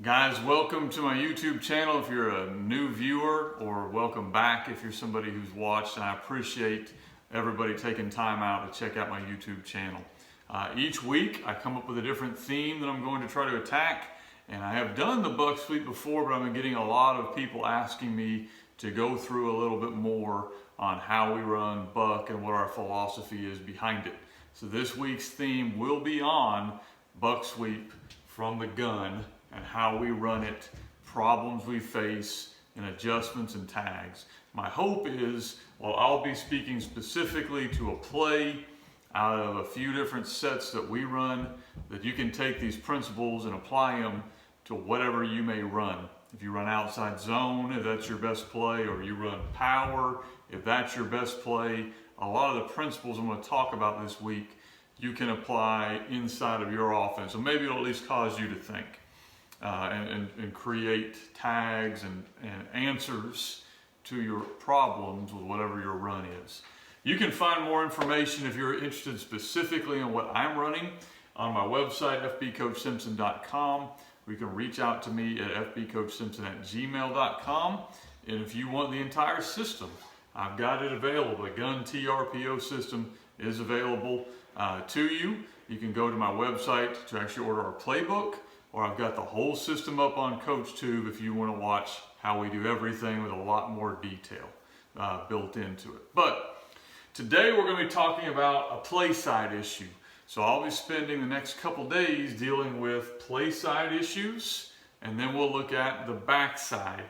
Guys, welcome to my YouTube channel if you're a new viewer, or welcome back if you're somebody who's watched. I appreciate everybody taking time out to check out my YouTube channel. Each week I come up with a different theme that I'm going to try to attack, and I have done the buck sweep before, but I've been getting a lot of people asking me to go through a little bit more on how we run buck and what our philosophy is behind it. So this week's theme will be on buck sweep from the gun and how we run it, problems we face, and adjustments and tags. My hope is, while I'll be speaking specifically to a play out of a few different sets that we run, that you can take these principles and apply them to whatever you may run. If you run outside zone, if that's your best play, or you run power, if that's your best play, a lot of the principles I'm going to talk about this week, you can apply inside of your offense. So maybe it'll at least cause you to think. And create tags and answers to your problems with whatever your run is. You can find more information if you're interested specifically in what I'm running on my website, fbcoachsimpson.com. You can reach out to me at fbcoachsimpson@gmail.com. And if you want the entire system, I've got it available. The Gun T RPO system is available to you. You can go to my website to actually order our playbook, or I've got the whole system up on CoachTube if you want to watch how we do everything with a lot more detail built into it. But today we're going to be talking about a play side issue. So I'll be spending the next couple days dealing with play side issues, and then we'll look at the backside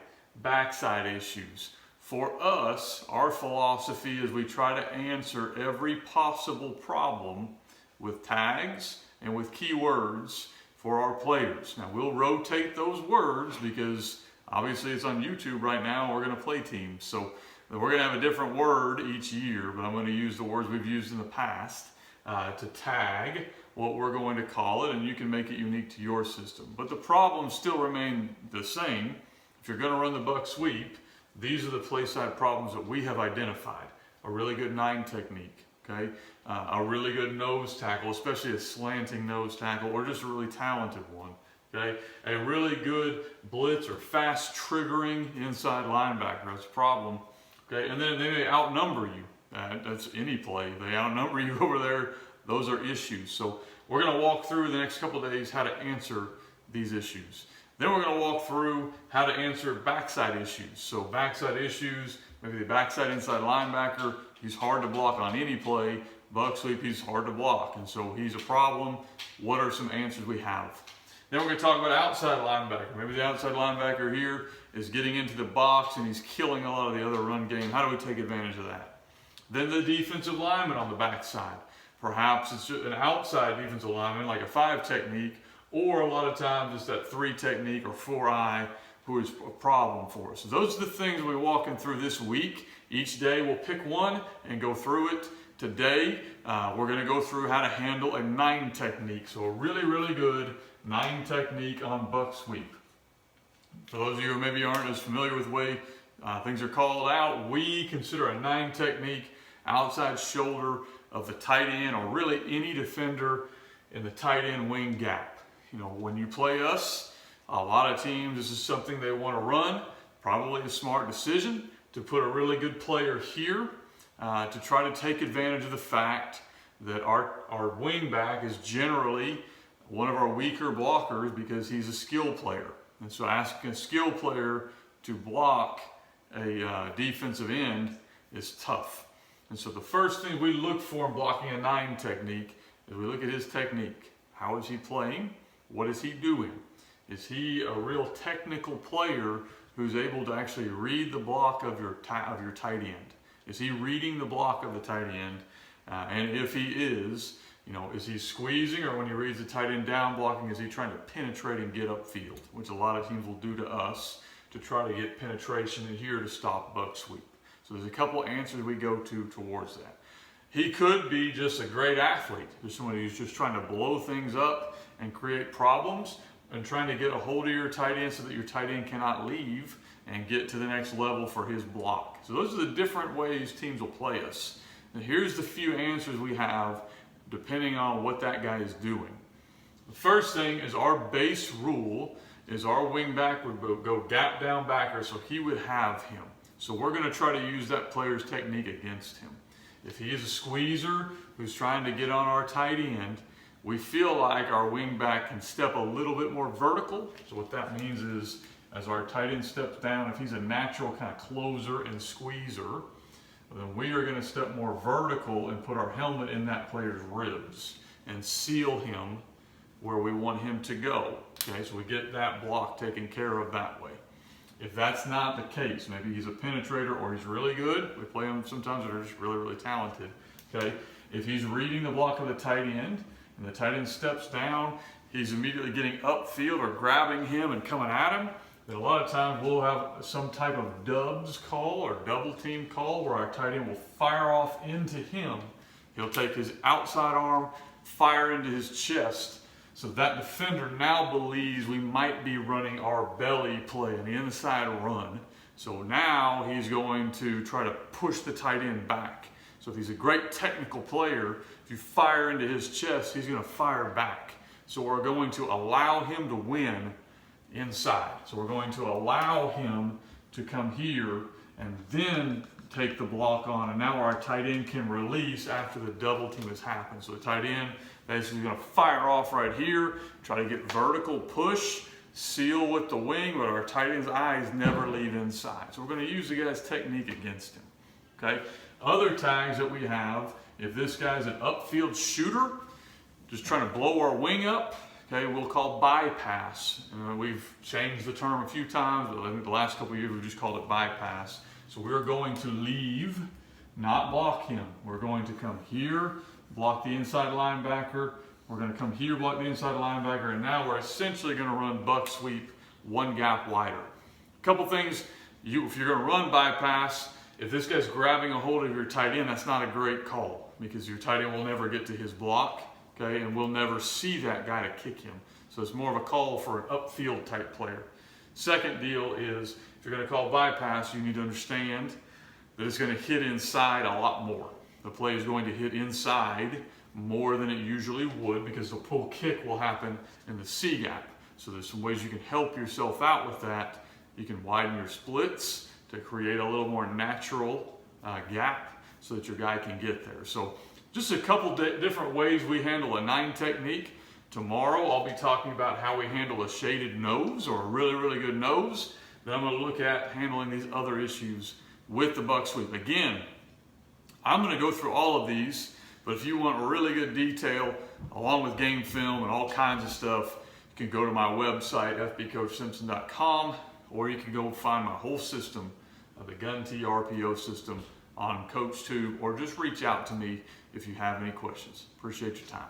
issues. For us, our philosophy is we try to answer every possible problem with tags and with keywords for our players. Now we'll rotate those words because obviously it's on YouTube right now. We're going to play teams, so we're going to have a different word each year, but I'm going to use the words we've used in the past to tag what we're going to call it, and you can make it unique to your system. But the problems still remain the same. If you're going to run the buck sweep, these are the play side problems that we have identified. A really good 9 technique. Okay, a really good nose tackle, especially a slanting nose tackle, or just a really talented one. Okay, a really good blitz or fast triggering inside linebacker, that's a problem. Okay, and then they may outnumber you. That's any play. They outnumber you over there. Those are issues. So we're going to walk through the next couple of days how to answer these issues. Then we're going to walk through how to answer backside issues. So backside issues, maybe the backside inside linebacker, he's hard to block on any play. Buck sweep, he's hard to block, and so he's a problem. What are some answers we have? Then we're going to talk about outside linebacker. Maybe the outside linebacker here is getting into the box and he's killing a lot of the other run game. How do we take advantage of that? Then the defensive lineman on the backside. Perhaps it's just an outside defensive lineman, like a 5 technique, or a lot of times it's that 3 technique or 4-eye who is a problem for us. So those are the things we're walking through this week. Each day we'll pick one and go through it. Today we're going to go through how to handle a 9 technique. So a really, really good 9 technique on buck sweep. For those of you who maybe aren't as familiar with the way things are called out, we consider a 9 technique outside shoulder of the tight end, or really any defender in the tight end wing gap. You know, when you play us, a lot of teams, this is something they want to run. Probably a smart decision to put a really good player here to try to take advantage of the fact that our wing back is generally one of our weaker blockers because he's a skill player. And so asking a skill player to block a defensive end is tough. And so the first thing we look for in blocking a 9 technique is we look at his technique. How is he playing? What is he doing? Is he a real technical player who's able to actually read the block of your tight end? Is he reading the block of the tight end? And if he is, you know, is he squeezing, or when he reads the tight end down blocking, is he trying to penetrate and get upfield, which a lot of teams will do to us to try to get penetration in here to stop buck sweep. So there's a couple answers we go to towards that. He could be just a great athlete. There's somebody who's just trying to blow things up and create problems and trying to get a hold of your tight end so that your tight end cannot leave and get to the next level for his block. So those are the different ways teams will play us. Now here's the few answers we have depending on what that guy is doing. The first thing is our base rule is our wing back would go gap down backer, so he would have him. So we're going to try to use that player's technique against him. If he is a squeezer who's trying to get on our tight end, we feel like our wing back can step a little bit more vertical. So what that means is, as our tight end steps down, if he's a natural kind of closer and squeezer, then we are going to step more vertical and put our helmet in that player's ribs and seal him where we want him to go. Okay, so we get that block taken care of that way. If that's not the case, maybe he's a penetrator or he's really good. We play them sometimes that are just really, really talented. Okay, if he's reading the block of the tight end and the tight end steps down, he's immediately getting upfield or grabbing him and coming at him, then a lot of times we'll have some type of dubs call or double team call where our tight end will fire off into him. He'll take his outside arm, fire into his chest. So that defender now believes we might be running our belly play, an inside run. So now he's going to try to push the tight end back. So if he's a great technical player, if you fire into his chest, he's going to fire back. So we're going to allow him to win inside. So we're going to allow him to come here and then take the block on, and now our tight end can release after the double team has happened. So the tight end basically is going to fire off right here, try to get vertical push, seal with the wing, but our tight end's eyes never leave inside. So we're going to use the guy's technique against him. Okay. Other tags that we have, if this guy's an upfield shooter, just trying to blow our wing up, okay, we'll call bypass. We've changed the term a few times, but I think the last couple of years we've just called it bypass. So we're going to leave, not block him. We're going to come here, block the inside linebacker. We're going to come here, block the inside linebacker, and now we're essentially going to run buck sweep one gap wider. A couple things, if you're going to run bypass, if this guy's grabbing a hold of your tight end, that's not a great call because your tight end will never get to his block, okay, and we'll never see that guy to kick him. So it's more of a call for an upfield type player. Second deal is, if you're going to call bypass, you need to understand that it's going to hit inside a lot more. The play is going to hit inside more than it usually would because the pull kick will happen in the C gap. So there's some ways you can help yourself out with that. You can widen your splits to create a little more natural gap so that your guy can get there. So just a couple different ways we handle a 9 technique. Tomorrow I'll be talking about how we handle a shaded nose or a really, really good nose. Then I'm going to look at handling these other issues with the buck sweep. Again, I'm going to go through all of these, but if you want really good detail along with game film and all kinds of stuff, you can go to my website, fbcoachsimpson.com, or you can go find my whole system of the Gun T RPO system on CoachTube, or just reach out to me if you have any questions. Appreciate your time.